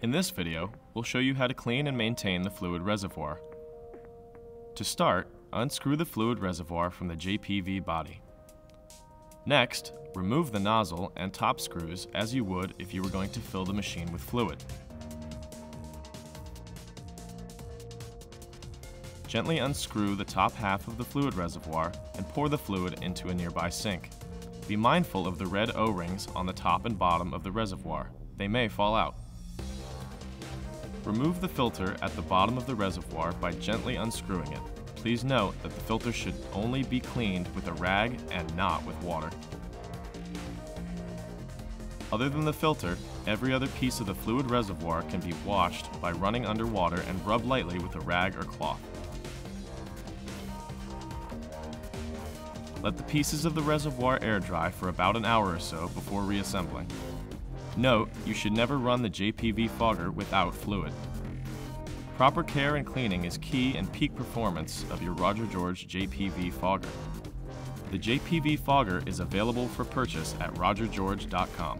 In this video, we'll show you how to clean and maintain the fluid reservoir. To start, unscrew the fluid reservoir from the JPV body. Next, remove the nozzle and top screws as you would if you were going to fill the machine with fluid. Gently unscrew the top half of the fluid reservoir and pour the fluid into a nearby sink. Be mindful of the red O-rings on the top and bottom of the reservoir. They may fall out. Remove the filter at the bottom of the reservoir by gently unscrewing it. Please note that the filter should only be cleaned with a rag and not with water. Other than the filter, every other piece of the fluid reservoir can be washed by running under water and rub lightly with a rag or cloth. Let the pieces of the reservoir air dry for about an hour or so before reassembling. Note, you should never run the JPV fogger without fluid. Proper care and cleaning is key in peak performance of your Roger George JPV fogger. The JPV fogger is available for purchase at rogergeorge.com.